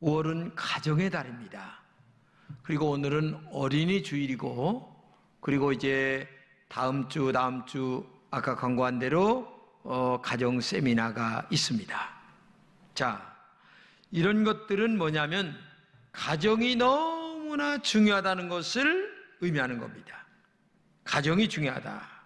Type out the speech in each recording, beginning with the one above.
5월은 가정의 달입니다. 그리고 오늘은 어린이 주일이고, 그리고 이제 다음 주 아까 광고한 대로 가정 세미나가 있습니다. 자, 이런 것들은 뭐냐면 가정이 너무나 중요하다는 것을 의미하는 겁니다. 가정이 중요하다.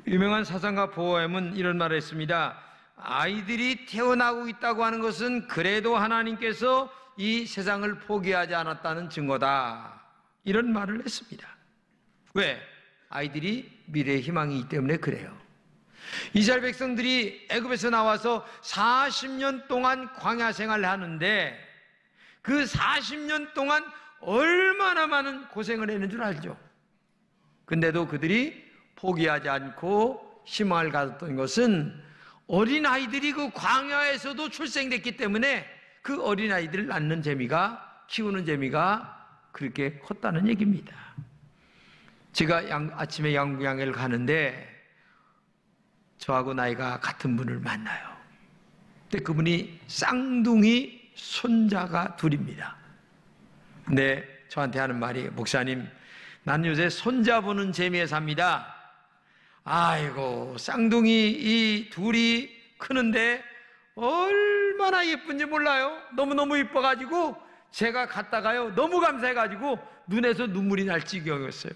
유명한 사상가 보헤임은 이런 말을 했습니다. 아이들이 태어나고 있다고 하는 것은 그래도 하나님께서 이 세상을 포기하지 않았다는 증거다. 이런 말을 했습니다. 왜? 아이들이 미래의 희망이기 때문에 그래요. 이스라엘 백성들이 애굽에서 나와서 40년 동안 광야 생활을 하는데 그 40년 동안 얼마나 많은 고생을 했는 줄 알죠? 근데도 그들이 포기하지 않고 희망을 가졌던 것은 어린아이들이 그 광야에서도 출생됐기 때문에 그 어린아이들을 낳는 재미가, 키우는 재미가 그렇게 컸다는 얘기입니다. 제가 아침에 양궁장을 가는데 저하고 나이가 같은 분을 만나요. 근데 그분이 쌍둥이 손자가 둘입니다. 근데 저한테 하는 말이, 목사님, 난 요새 손자 보는 재미에 삽니다. 아이고, 쌍둥이 이 둘이 크는데 얼마나 예쁜지 몰라요. 너무너무 예뻐가지고 제가 갔다가요, 너무 감사해가지고 눈에서 눈물이 날 지경이었어요.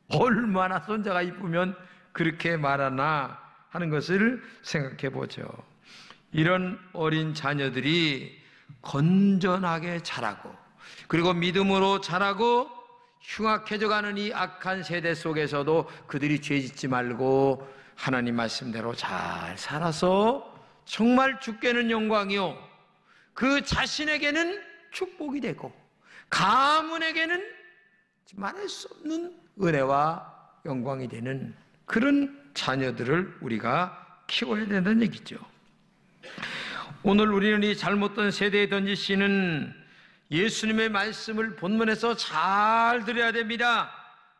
얼마나 손자가 이쁘면 그렇게 말하나 하는 것을 생각해 보죠. 이런 어린 자녀들이 건전하게 자라고, 그리고 믿음으로 자라고 흉악해져가는 이 악한 세대 속에서도 그들이 죄짓지 말고 하나님 말씀대로 잘 살아서 정말 주께는 영광이요, 그 자신에게는 축복이 되고 가문에게는 말할 수 없는 은혜와 영광이 되는 그런 자녀들을 우리가 키워야 된다는 얘기죠. 오늘 우리는 이 잘못된 세대에 던지시는 예수님의 말씀을 본문에서 잘 들어야 됩니다.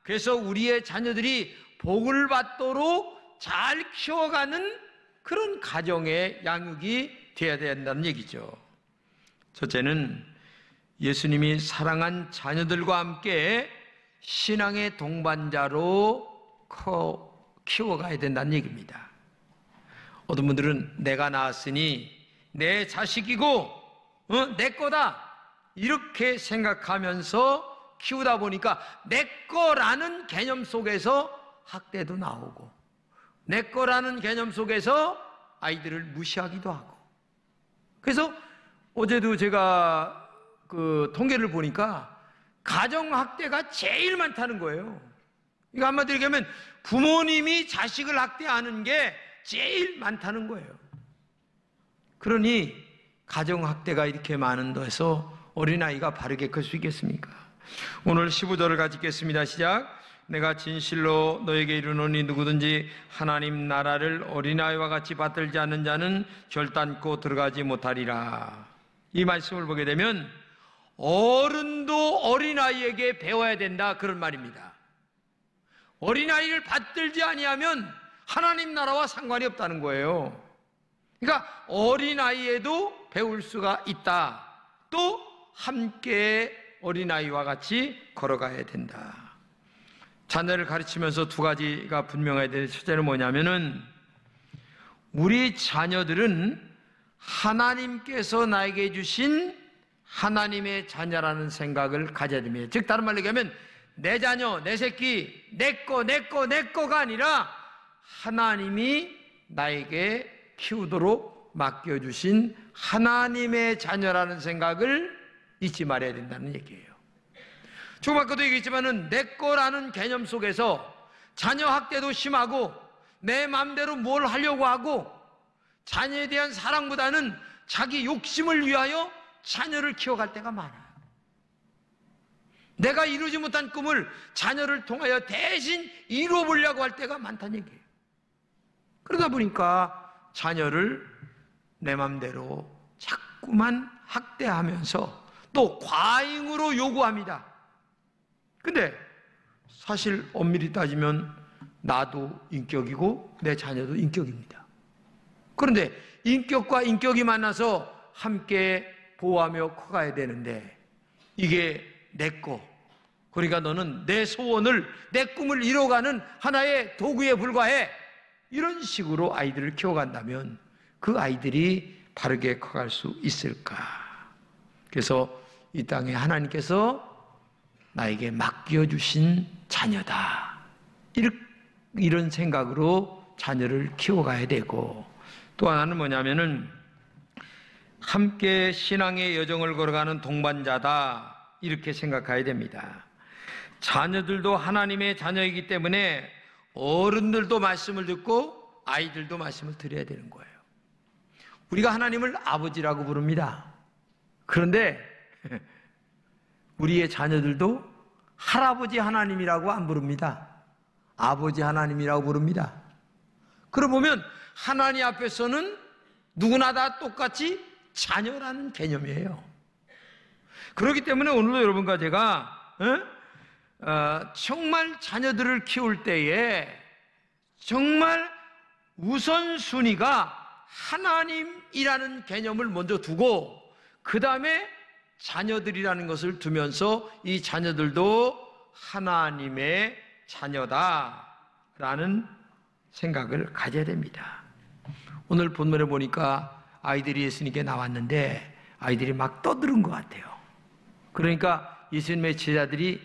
그래서 우리의 자녀들이 복을 받도록 잘 키워가는 그런 가정의 양육이 되어야 된다는 얘기죠. 첫째는 예수님이 사랑한 자녀들과 함께 신앙의 동반자로 키워가야 된다는 얘기입니다. 어떤 분들은 내가 낳았으니 내 자식이고 내 거다 이렇게 생각하면서 키우다 보니까 내 거라는 개념 속에서 학대도 나오고, 내 거라는 개념 속에서 아이들을 무시하기도 하고. 그래서 어제도 제가 그 통계를 보니까 가정학대가 제일 많다는 거예요. 이거 한마디로 얘기하면 부모님이 자식을 학대하는 게 제일 많다는 거예요. 그러니 가정학대가 이렇게 많은 데서 어린아이가 바르게 클 수 있겠습니까? 오늘 15절을 같이 읽겠습니다. 시작. 내가 진실로 너에게 이르노니 누구든지 하나님 나라를 어린아이와 같이 받들지 않는 자는 결단코 들어가지 못하리라. 이 말씀을 보게 되면 어른도 어린아이에게 배워야 된다, 그런 말입니다. 어린아이를 받들지 아니하면 하나님 나라와 상관이 없다는 거예요. 그러니까 어린아이에도 배울 수가 있다. 또 함께 어린아이와 같이 걸어가야 된다. 자녀를 가르치면서 두 가지가 분명해야 되는, 첫째는 뭐냐면은 우리 자녀들은 하나님께서 나에게 주신 하나님의 자녀라는 생각을 가져야 됩니다. 즉 다른 말로 얘기하면 내 자녀, 내 새끼, 내 거가 아니라 하나님이 나에게 키우도록 맡겨주신 하나님의 자녀라는 생각을 잊지 말아야 된다는 얘기예요. 조금 아까도 얘기했지만은 내 거라는 개념 속에서 자녀 학대도 심하고 내 마음대로 뭘 하려고 하고 자녀에 대한 사랑보다는 자기 욕심을 위하여 자녀를 키워갈 때가 많아요. 내가 이루지 못한 꿈을 자녀를 통하여 대신 이루어보려고 할 때가 많다는 얘기예요. 그러다 보니까 자녀를 내 마음대로 자꾸만 학대하면서 또 과잉으로 요구합니다. 근데 사실 엄밀히 따지면 나도 인격이고 내 자녀도 인격입니다. 그런데 인격과 인격이 만나서 함께 보호하며 커가야 되는데 이게 내 거, 그러니까 너는 내 소원을, 내 꿈을 이뤄가는 하나의 도구에 불과해. 이런 식으로 아이들을 키워간다면 그 아이들이 바르게 커갈 수 있을까? 그래서 이 땅에 하나님께서 나에게 맡겨주신 자녀다, 이런 생각으로 자녀를 키워가야 되고, 또 하나는 뭐냐면은 함께 신앙의 여정을 걸어가는 동반자다, 이렇게 생각해야 됩니다. 자녀들도 하나님의 자녀이기 때문에 어른들도 말씀을 듣고 아이들도 말씀을 들어야 되는 거예요. 우리가 하나님을 아버지라고 부릅니다. 그런데 우리의 자녀들도 할아버지 하나님이라고 안 부릅니다. 아버지 하나님이라고 부릅니다. 그러고 보면 하나님 앞에서는 누구나 다 똑같이 자녀라는 개념이에요. 그렇기 때문에 오늘도 여러분과 제가 정말 자녀들을 키울 때에 정말 우선순위가 하나님이라는 개념을 먼저 두고 그 다음에 자녀들이라는 것을 두면서 이 자녀들도 하나님의 자녀다라는 생각을 가져야 됩니다. 오늘 본문에 보니까 아이들이 예수님께 나왔는데 아이들이 막 떠드는 것 같아요. 그러니까 예수님의 제자들이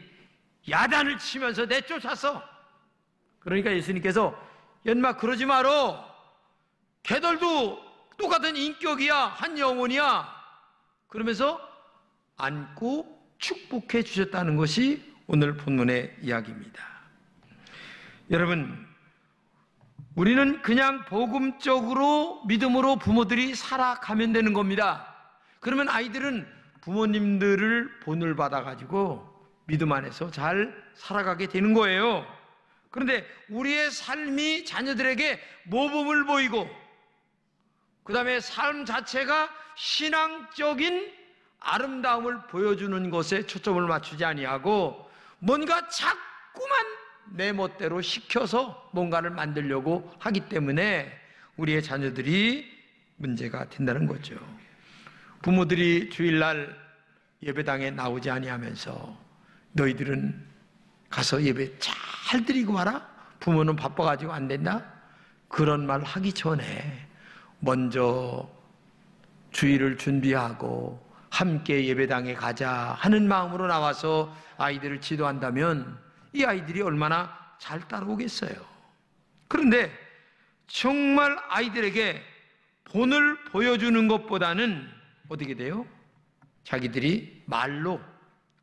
야단을 치면서 내쫓았어. 그러니까 예수님께서 연마 그러지 마라. 걔들도 똑같은 인격이야, 한 영혼이야. 그러면서 안고 축복해 주셨다는 것이 오늘 본문의 이야기입니다. 여러분, 우리는 그냥 복음적으로 믿음으로 부모들이 살아가면 되는 겁니다. 그러면 아이들은 부모님들을 본을 받아가지고 믿음 안에서 잘 살아가게 되는 거예요. 그런데 우리의 삶이 자녀들에게 모범을 보이고 그 다음에 삶 자체가 신앙적인 아름다움을 보여주는 것에 초점을 맞추지 아니하고 뭔가 자꾸만 내 멋대로 시켜서 뭔가를 만들려고 하기 때문에 우리의 자녀들이 문제가 된다는 거죠. 부모들이 주일날 예배당에 나오지 아니하면서 너희들은 가서 예배 잘 드리고 와라? 부모는 바빠가지고 안 된다? 그런 말 하기 전에 먼저 주일을 준비하고 함께 예배당에 가자 하는 마음으로 나와서 아이들을 지도한다면 이 아이들이 얼마나 잘 따라오겠어요. 그런데 정말 아이들에게 본을 보여주는 것보다는 어떻게 돼요? 자기들이 말로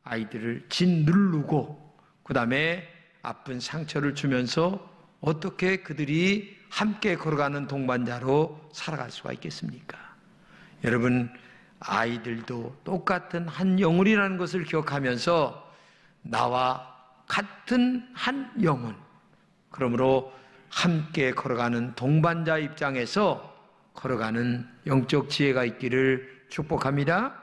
아이들을 짓누르고 그 다음에 아픈 상처를 주면서 어떻게 그들이 함께 걸어가는 동반자로 살아갈 수가 있겠습니까? 여러분, 아이들도 똑같은 한 영혼이라는 것을 기억하면서 나와 같은 한 영혼, 그러므로 함께 걸어가는 동반자 입장에서 걸어가는 영적 지혜가 있기를 축복합니다.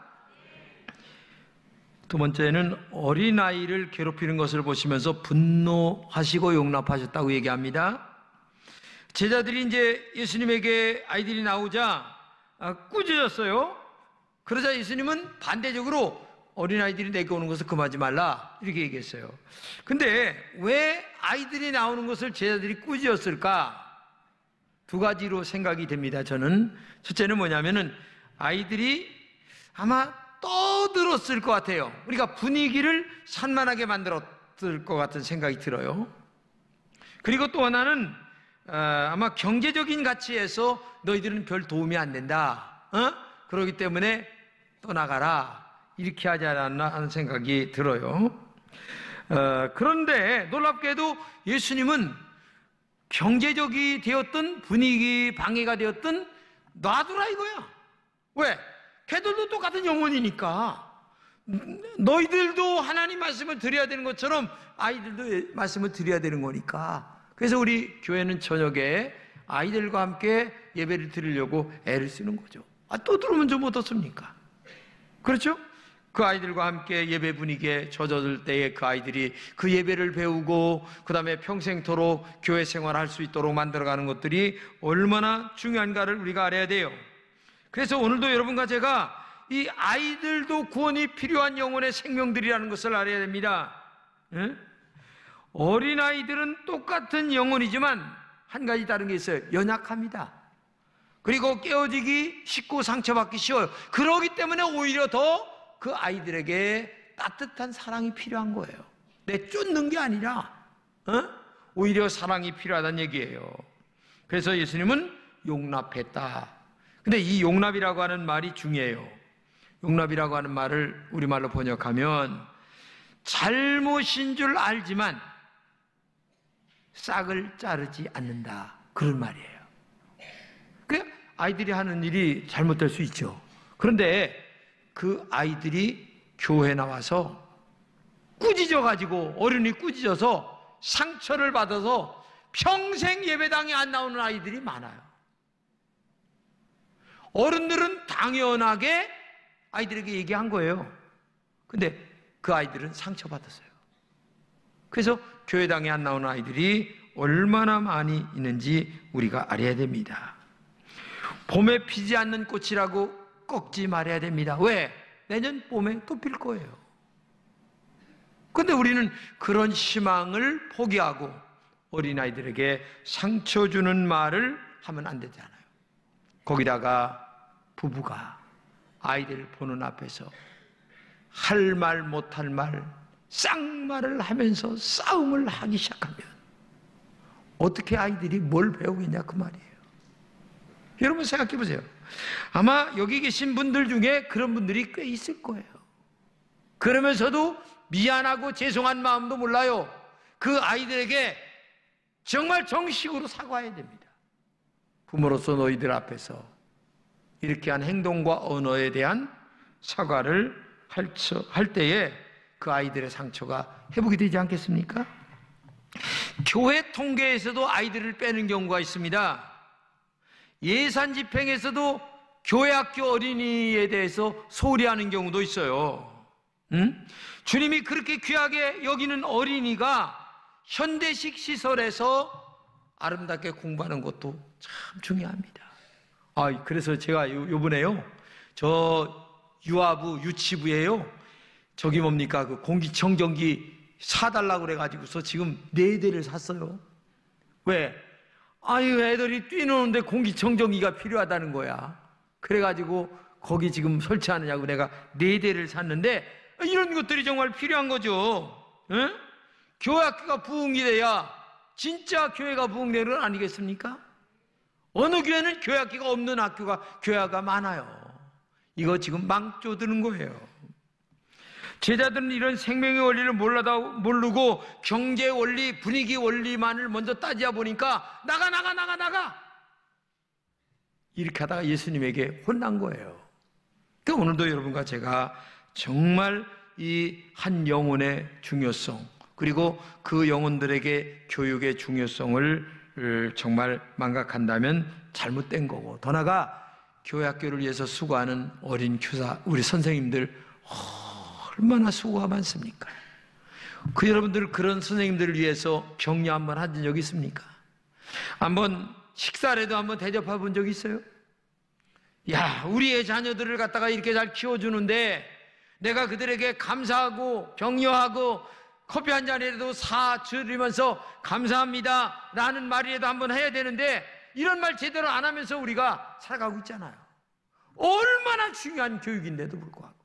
두 번째는 어린아이를 괴롭히는 것을 보시면서 분노하시고 용납하셨다고 얘기합니다. 제자들이 이제 예수님에게 아이들이 나오자 꾸짖었어요. 그러자 예수님은 반대적으로 어린아이들이 내게 오는 것을 금하지 말라 이렇게 얘기했어요. 근데 왜 아이들이 나오는 것을 제자들이 꾸짖었을까? 두 가지로 생각이 됩니다. 저는 첫째는 뭐냐면은 아이들이 아마 떠들었을 것 같아요. 우리가 분위기를 산만하게 만들었을 것 같은 생각이 들어요. 그리고 또 하나는 아마 경제적인 가치에서 너희들은 별 도움이 안 된다. 그렇기 때문에 떠나가라. 이렇게 하지 않았나 하는 생각이 들어요. 그런데 놀랍게도 예수님은 경제적이 되었든 분위기 방해가 되었든 놔두라 이거야. 왜? 걔들도 똑같은 영혼이니까. 너희들도 하나님 말씀을 드려야 되는 것처럼 아이들도 말씀을 드려야 되는 거니까. 그래서 우리 교회는 저녁에 아이들과 함께 예배를 드리려고 애를 쓰는 거죠. 또 들어오면 좀 어떻습니까? 그렇죠? 그 아이들과 함께 예배 분위기에 젖어들 때에 그 아이들이 그 예배를 배우고 그 다음에 평생토록 교회 생활할 수 있도록 만들어가는 것들이 얼마나 중요한가를 우리가 알아야 돼요. 그래서 오늘도 여러분과 제가 이 아이들도 구원이 필요한 영혼의 생명들이라는 것을 알아야 됩니다. 어린아이들은 똑같은 영혼이지만 한 가지 다른 게 있어요. 연약합니다. 그리고 깨어지기 쉽고 상처받기 쉬워요. 그러기 때문에 오히려 더 그 아이들에게 따뜻한 사랑이 필요한 거예요. 내쫓는 게 아니라 오히려 사랑이 필요하다는 얘기예요. 그래서 예수님은 용납했다. 근데 이 용납이라고 하는 말이 중요해요. 용납이라고 하는 말을 우리말로 번역하면 잘못인 줄 알지만 싹을 자르지 않는다, 그런 말이에요. 그 아이들이 하는 일이 잘못될 수 있죠. 그런데 그 아이들이 교회 나와서 꾸짖어가지고, 어른이 꾸짖어서 상처를 받아서 평생 예배당에 안 나오는 아이들이 많아요. 어른들은 당연하게 아이들에게 얘기한 거예요. 근데 그 아이들은 상처받았어요. 그래서 교회당에 안 나오는 아이들이 얼마나 많이 있는지 우리가 알아야 됩니다. 봄에 피지 않는 꽃이라고 꺾지 말아야 됩니다. 왜? 내년 봄에 또 필 거예요. 근데 우리는 그런 희망을 포기하고 어린아이들에게 상처 주는 말을 하면 안 되잖아요. 거기다가 부부가 아이들 보는 앞에서 할 말 못할 말, 쌍말을 하면서 싸움을 하기 시작하면 어떻게 아이들이 뭘 배우겠냐, 그 말이에요. 여러분 생각해 보세요. 아마 여기 계신 분들 중에 그런 분들이 꽤 있을 거예요. 그러면서도 미안하고 죄송한 마음도 몰라요. 그 아이들에게 정말 정식으로 사과해야 됩니다. 부모로서 너희들 앞에서 이렇게 한 행동과 언어에 대한 사과를 할 때에 그 아이들의 상처가 회복이 되지 않겠습니까? 교회 통계에서도 아이들을 빼는 경우가 있습니다. 예산 집행에서도 교회 학교 어린이에 대해서 소홀히 하는 경우도 있어요. 주님이 그렇게 귀하게 여기는 어린이가 현대식 시설에서 아름답게 공부하는 것도 참 중요합니다. 그래서 제가 요번에요, 저 유아부 유치부에요, 저기 뭡니까, 그 공기청정기 사달라고 그래가지고서 지금 4대를 샀어요. 왜? 애들이 뛰노는데 공기청정기가 필요하다는 거야. 그래가지고 거기 지금 설치하느냐고 내가 4대를 샀는데, 이런 것들이 정말 필요한 거죠. 응? 교회 학교가 부흥이 돼야 진짜 교회가 부흥되는 건 아니겠습니까? 어느 교회는 교회 학교가 없는 교회가 많아요. 이거 지금 망조드는 거예요. 제자들은 이런 생명의 원리를 모르고 경제 원리, 분위기 원리만을 먼저 따지다 보니까 나가 이렇게 하다가 예수님에게 혼난 거예요. 그러니까 오늘도 여러분과 제가 정말 이 한 영혼의 중요성, 그리고 그 영혼들에게 교육의 중요성을 정말 망각한다면 잘못된 거고, 더 나아가 교회 학교를 위해서 수고하는 어린 교사, 우리 선생님들 얼마나 수고가 많습니까? 그 여러분들, 그런 선생님들을 위해서 격려 한번 하신 적 있습니까? 한번 식사라도 한번 대접해 본 적 있어요? 야, 우리의 자녀들을 갖다가 이렇게 잘 키워주는데 내가 그들에게 감사하고 격려하고 커피 한 잔이라도 사주면서 감사합니다 라는 말이라도 한번 해야 되는데, 이런 말 제대로 안 하면서 우리가 살아가고 있잖아요. 얼마나 중요한 교육인데도 불구하고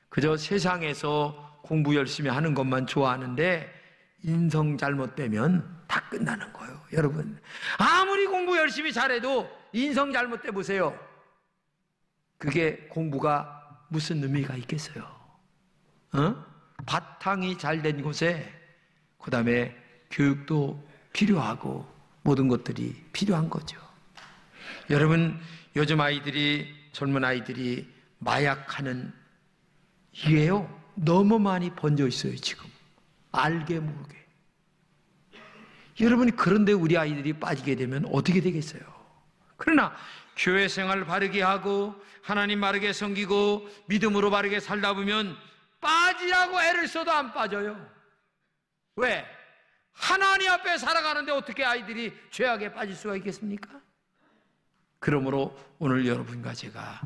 그저 세상에서 공부 열심히 하는 것만 좋아하는데 인성 잘못되면 다 끝나는 거예요. 여러분, 아무리 공부 열심히 잘해도 인성 잘못돼 보세요. 그게 공부가 무슨 의미가 있겠어요? 바탕이 잘 된 곳에 그 다음에 교육도 필요하고 모든 것들이 필요한 거죠. 여러분, 요즘 젊은 아이들이 마약하는, 이게요 너무 많이 번져 있어요. 지금 알게 모르게. 여러분이 그런데 우리 아이들이 빠지게 되면 어떻게 되겠어요? 그러나 교회 생활을 바르게 하고 하나님 바르게 섬기고 믿음으로 바르게 살다 보면 빠지라고 애를 써도 안 빠져요. 왜? 하나님 앞에 살아가는데 어떻게 아이들이 죄악에 빠질 수가 있겠습니까? 그러므로 오늘 여러분과 제가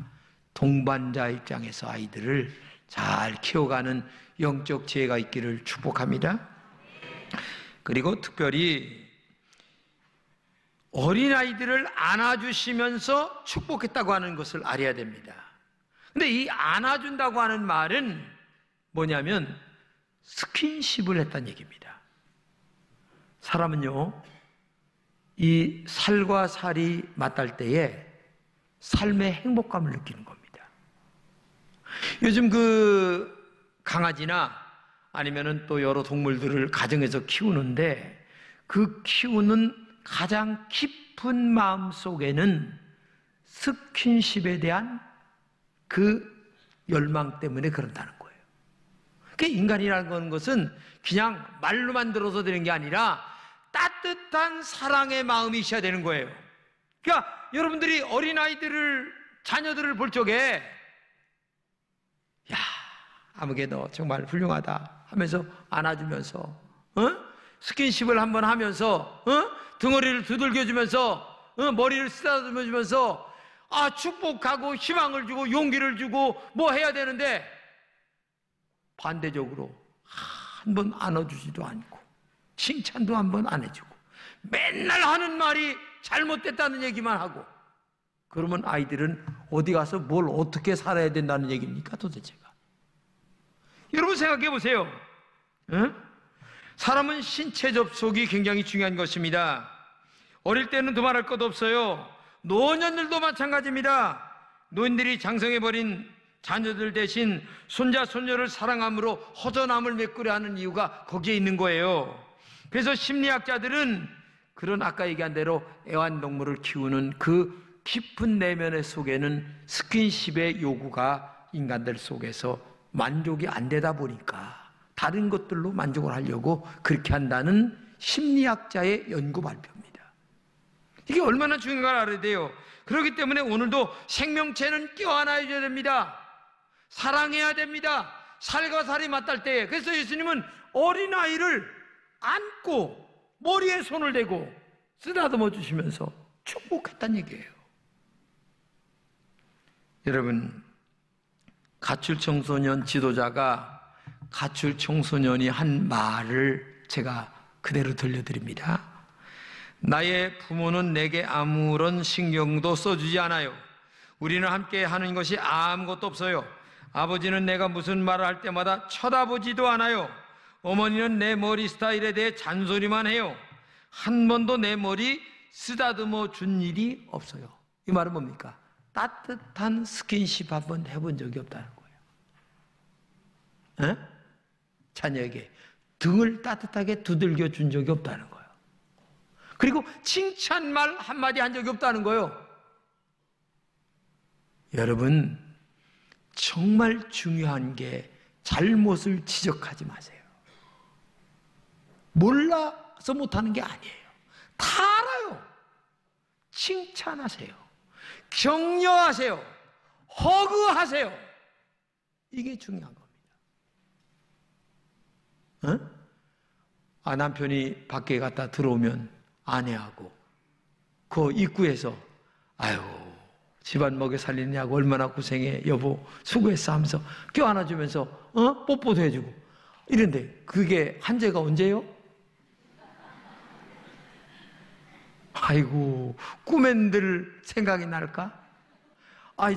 동반자 입장에서 아이들을 잘 키워가는 영적 지혜가 있기를 축복합니다. 그리고 특별히 어린아이들을 안아주시면서 축복했다고 하는 것을 알아야 됩니다. 근데 이 안아준다고 하는 말은 뭐냐면 스킨십을 했다는 얘기입니다. 사람은요, 이 살과 살이 맞닿을 때에 삶의 행복감을 느끼는 겁니다. 요즘 강아지나 아니면은 또 여러 동물들을 가정에서 키우는데 그 키우는 가장 깊은 마음 속에는 스킨십에 대한 그 열망 때문에 그런다는 거예요. 그러니까 인간이라는 것은 그냥 말로만 들어서 되는 게 아니라 따뜻한 사랑의 마음이 있어야 되는 거예요. 그러니까 여러분들이 어린아이들을, 자녀들을 볼 적에 야, 아무개 너 정말 훌륭하다 하면서 안아주면서 스킨십을 한번 하면서 등허리를 두들겨주면서 머리를 쓰다듬어주면서 축복하고 희망을 주고 용기를 주고 뭐 해야 되는데 반대적으로 한 번 안아주지도 않고 칭찬도 한 번 안 해주고 맨날 하는 말이 잘못됐다는 얘기만 하고, 그러면 아이들은 어디 가서 뭘 어떻게 살아야 된다는 얘기입니까 도대체가? 여러분 생각해 보세요. 사람은 신체 접촉이 굉장히 중요한 것입니다. 어릴 때는 두말할 것 없어요. 노년들도 마찬가지입니다. 노인들이 장성해버린 자녀들 대신 손자 손녀를 사랑함으로 허전함을 메꾸려 하는 이유가 거기에 있는 거예요. 그래서 심리학자들은 그런 아까 얘기한 대로 애완동물을 키우는 그 깊은 내면의 속에는 스킨십의 요구가 인간들 속에서 만족이 안 되다 보니까 다른 것들로 만족을 하려고 그렇게 한다는 심리학자의 연구 발표입니다. 이게 얼마나 중요한 걸 알아야 돼요. 그렇기 때문에 오늘도 생명체는 껴안아야 됩니다. 사랑해야 됩니다. 살과 살이 맞닿을 때에. 그래서 예수님은 어린아이를 안고 머리에 손을 대고 쓰다듬어 주시면서 축복했다는 얘기예요. 여러분, 가출 청소년 지도자가 가출 청소년이 한 말을 제가 그대로 들려드립니다. 나의 부모는 내게 아무런 신경도 써주지 않아요. 우리는 함께 하는 것이 아무것도 없어요. 아버지는 내가 무슨 말을 할 때마다 쳐다보지도 않아요. 어머니는 내 머리 스타일에 대해 잔소리만 해요. 한 번도 내 머리 쓰다듬어 준 일이 없어요. 이 말은 뭡니까? 따뜻한 스킨십 한번 해본 적이 없다는 거예요. 자녀에게 등을 따뜻하게 두들겨 준 적이 없다는 거예요. 그리고 칭찬말 한마디 한 적이 없다는 거예요. 여러분, 정말 중요한 게 잘못을 지적하지 마세요. 몰라서 못하는 게 아니에요. 다 알아요. 칭찬하세요. 격려하세요. 허그하세요. 이게 중요한 겁니다. 남편이 밖에 갔다 들어오면 아내하고 그 입구에서 아유 집안 먹여 살리냐고 얼마나 고생해 여보 수고했어 하면서 껴안아주면서 뽀뽀도 해주고 이런데 그게 한재가 언제요? 아이고 꿈엔들 생각이 날까?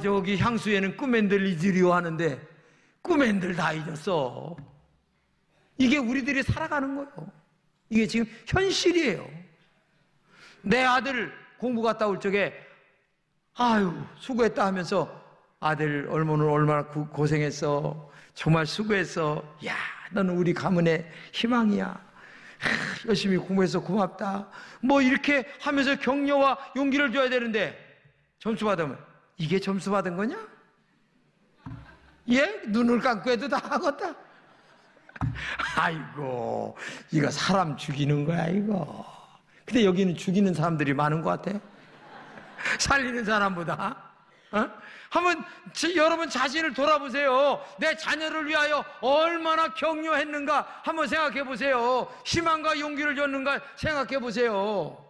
저기 향수에는 꿈엔들 잊으려 하는데 꿈엔들 다 잊었어. 이게 우리들이 살아가는 거예요. 이게 지금 현실이에요. 내 아들 공부 갔다 올 적에 아유 수고했다 하면서 아들 얼마나 고생했어. 정말 수고했어. 야 너는 우리 가문의 희망이야. 열심히 공부해서 고맙다. 뭐 이렇게 하면서 격려와 용기를 줘야 되는데 점수 받으면 이게 점수 받은 거냐? 예? 눈을 감고 해도 다 하겠다. 아이고 이거 사람 죽이는 거야 이거. 근데 여기는 죽이는 사람들이 많은 것 같아. 살리는 사람보다. 한번 여러분 자신을 돌아보세요. 내 자녀를 위하여 얼마나 격려했는가 한번 생각해 보세요. 희망과 용기를 줬는가 생각해 보세요.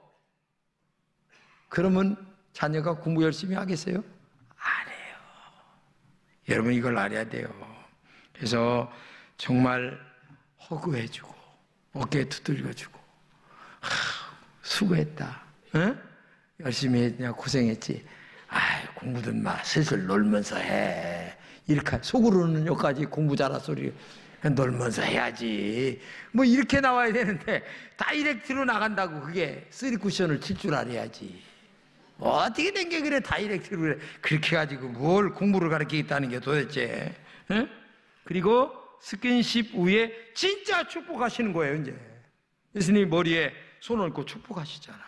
그러면 자녀가 공부 열심히 하겠어요? 안 해요. 여러분 이걸 알아야 돼요. 그래서 정말 허구해주고 어깨에 두들겨주고 수고했다. 응? 열심히 했냐 고생했지. 공부든 마 슬슬 놀면서 해. 이렇게 속으로는 여기까지 공부 잘할 소리 놀면서 해야지. 뭐 이렇게 나와야 되는데 다이렉트로 나간다고. 그게 3쿠션을 칠 줄 알아야지. 뭐 어떻게 된 게 그래 다이렉트로 그래. 그렇게 가지고 뭘 공부를 가르치겠다는 게 도대체. 응? 그리고 스킨십 후에 진짜 축복하시는 거예요. 이제 예수님이 머리에 손을 얹고 축복하시잖아요.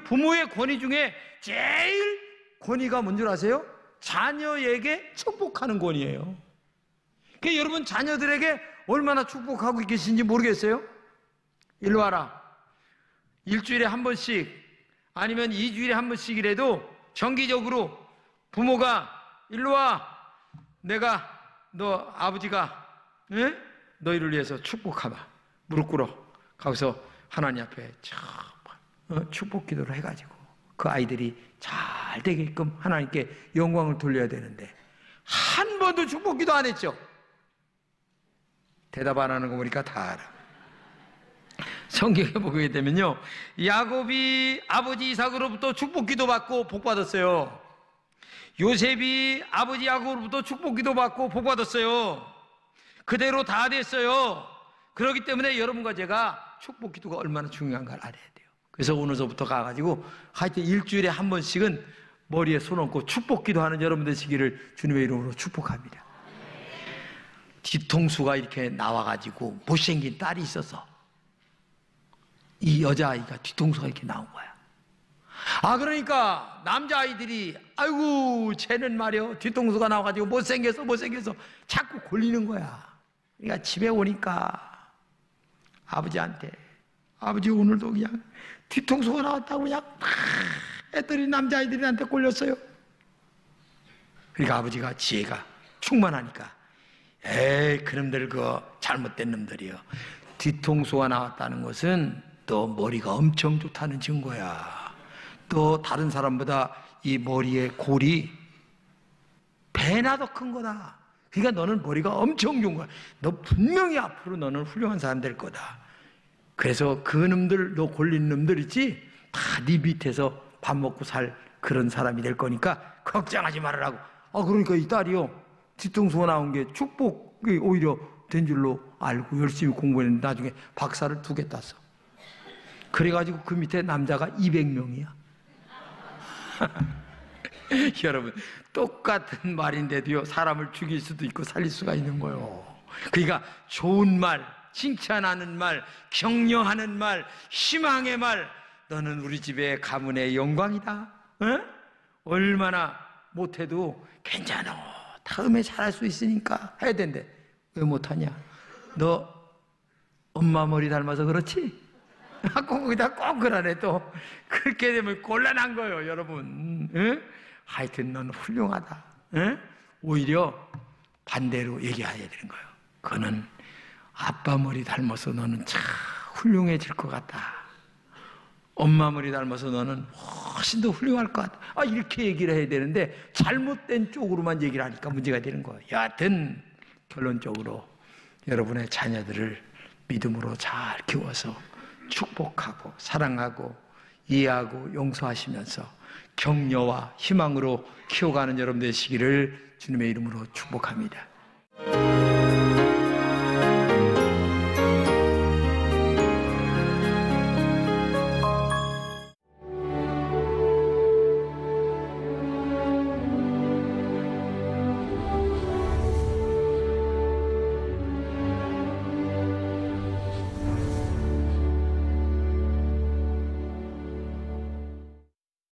부모의 권위 중에 제일 권위가 뭔 줄 아세요? 자녀에게 축복하는 권위예요. 그러니까 여러분 자녀들에게 얼마나 축복하고 계신지 모르겠어요? 일로 와라. 일주일에 한 번씩 아니면 2주일에 한 번씩이라도 정기적으로 부모가 일로 와. 내가 너 아버지가 너희를 위해서 축복하마. 무릎 꿇어. 거기서 하나님 앞에 축복 기도를 해가지고 그 아이들이 잘 되게끔 하나님께 영광을 돌려야 되는데 한 번도 축복 기도 안 했죠. 대답 안 하는 거 보니까 다 알아. 성경에 보게 되면요, 야곱이 아버지 이삭으로부터 축복 기도 받고 복 받았어요. 요셉이 아버지 야곱으로부터 축복 기도 받고 복 받았어요. 그대로 다 됐어요. 그렇기 때문에 여러분과 제가 축복 기도가 얼마나 중요한가 알아야 돼요. 그래서 오늘서부터 가가지고 하여튼 일주일에 한 번씩은 머리에 손 얹고 축복 기도하는 여러분 되시기를 주님의 이름으로 축복합니다. 뒤통수가 이렇게 나와가지고 못생긴 딸이 있어서 이 여자아이가 뒤통수가 이렇게 나온 거야. 그러니까 남자아이들이 아이고 쟤는 말이요 뒤통수가 나와가지고 못생겨서 자꾸 골리는 거야. 그러니까 집에 오니까 아버지한테 아버지 오늘도 그냥 뒤통수가 나왔다고 그냥 애들이 남자아이들한테 꼴렸어요. 그러니까 아버지가 지혜가 충만하니까 에이 그놈들 잘못된 놈들이요. 뒤통수가 나왔다는 것은 또 머리가 엄청 좋다는 증거야. 또 다른 사람보다 이 머리의 골이 배나 더 큰 거다. 그러니까 너는 머리가 엄청 좋은 거야. 너 분명히 앞으로 너는 훌륭한 사람 될 거다. 그래서 그 놈들, 너 골린 놈들 있지? 다 네 밑에서 밥 먹고 살 그런 사람이 될 거니까 걱정하지 말으라고. 그러니까 이 딸이요 뒤통수가 나온 게 축복이 오히려 된 줄로 알고 열심히 공부했는데 나중에 박사를 2개 땄어. 그래가지고 그 밑에 남자가 200명이야. 여러분 똑같은 말인데도요 사람을 죽일 수도 있고 살릴 수가 있는 거예요. 그러니까 좋은 말, 칭찬하는 말, 격려하는 말, 희망의 말, 너는 우리 집의 가문의 영광이다. 얼마나 못해도 괜찮아. 다음에 잘할 수 있으니까 해야 된대. 왜 못하냐? 너 엄마 머리 닮아서 그렇지? 거기다 꼭 그러네. 또 그렇게 되면 곤란한 거예요 여러분. 하여튼 넌 훌륭하다. 오히려 반대로 얘기해야 되는 거예요. 그는 아빠 머리 닮아서 너는 참 훌륭해질 것 같다. 엄마 머리 닮아서 너는 훨씬 더 훌륭할 것 같다. 이렇게 얘기를 해야 되는데 잘못된 쪽으로만 얘기를 하니까 문제가 되는 거예요. 여하튼 결론적으로 여러분의 자녀들을 믿음으로 잘 키워서 축복하고 사랑하고 이해하고 용서하시면서 격려와 희망으로 키워가는 여러분 되시기를 주님의 이름으로 축복합니다.